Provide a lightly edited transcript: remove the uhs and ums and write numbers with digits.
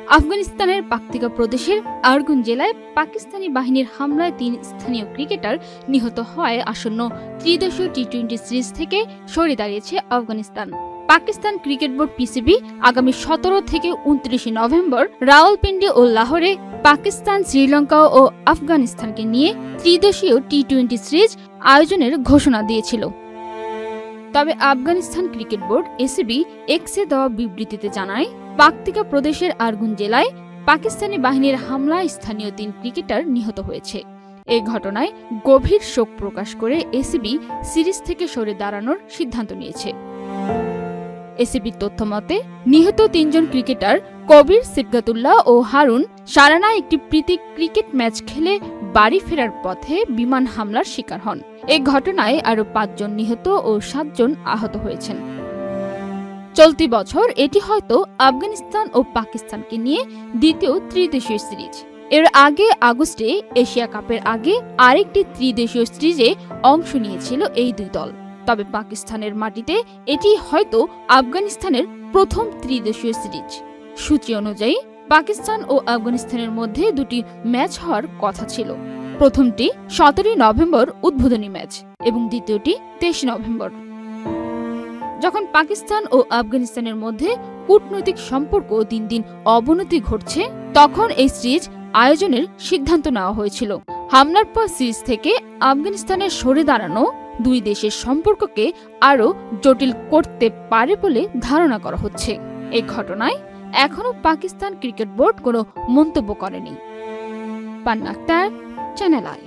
আফগানিস্তানের পাকতিকা প্রদেশের আরগুন জেলায় পাকিস্তানি বাহিনীর হামলায় ৩ স্থানীয় ক্রিকেটার নিহত হওয়ায় আসন্ন ত্রিদেশীয় টি-20 সিরিজ থেকে সরে দাঁড়িয়েছে Afghanistan. Pakistan cricket board PCB আগামী ১৭ থেকে ২৯ নভেম্বর রাওয়ালপিন্ডি ও লাহোরে পাকিস্তান, শ্রীলঙ্কা ও আফগানিস্তানকে নিয়ে ত্রিদেশীয় টি-20 সিরিজ আয়োজনের ঘোষণা দিয়েছিল। তবে আফগানিস্তান ক্রিকেট বোর্ড এসিবি এক্সে দেওয়া বিবৃতিতে জানায়, পাকতিকা প্রদেশের আরগুন জেলায় পাকিস্তানি বাহিনীর হামলায় স্থানীয় ৩ ক্রিকেটার নিহত হয়েছে। এই ঘটনায় গভীর শোক প্রকাশ করে এসিবি সিরিজ থেকে সরে দাঁড়ানোর সিদ্ধান্ত নিয়েছে। এসিবির তথ্য মতে নিহত ৩ জন ক্রিকেটার কবির সিবগাতুল্লাহ ও হারুন সারানা একটি প্রীতি ক্রিকেট ম্যাচ খেলে বাড়ি ফেরার পথে বিমান হামলার শিকার হন। এই ঘটনায় আরও ৫ জন নিহত ও ৭ জন আহত হয়েছেন। চলতি বছর এটি হয়তো আফগানিস্তান ও পাকিস্তানকে নিয়ে দ্বিতীয় ত্রিদেশীয় সিরিজ। এর আগে আগস্টে এশিয়া কাপের আগে আরেকটি ত্রিদেশীয় সিরিজে অংশ নিয়েছিল এই দুই দল। তবে পাকিস্তানের মাটিতে এটি হয়তো আফগানিস্তানের প্রথম ত্রিদেশীয় সিরিজ। সূচি অনুযায়ী পাকিস্তান ও আফগানিস্তানের মধ্যে দুটি ম্যাচ হওয়ার কথা ছিল। প্রথমটি ১৭ নভেম্বর উদ্বোধনী ম্যাচ এবং দ্বিতীয়টি ২৩ নভেম্বর। যখন পাকিস্তান ও আফগানিস্তানের মধ্যে কূটনৈতিক সম্পর্ক দিন দিন অবনতি ঘটছে, তখন এই সিরিজ আয়োজনের সিদ্ধান্ত নেওয়া হয়েছিল। হামলার পর সিরিজ থেকে আফগানিস্তানের সরে দাঁড়ানো দুই দেশের সম্পর্ককে আরও জটিল করতে পারে বলে ধারণা করা হচ্ছে। এই ঘটনায় এখনও পাকিস্তান ক্রিকেট বোর্ড কোনো মন্তব্য করেনি। পান্না আক্তার, চ্যানেল আই।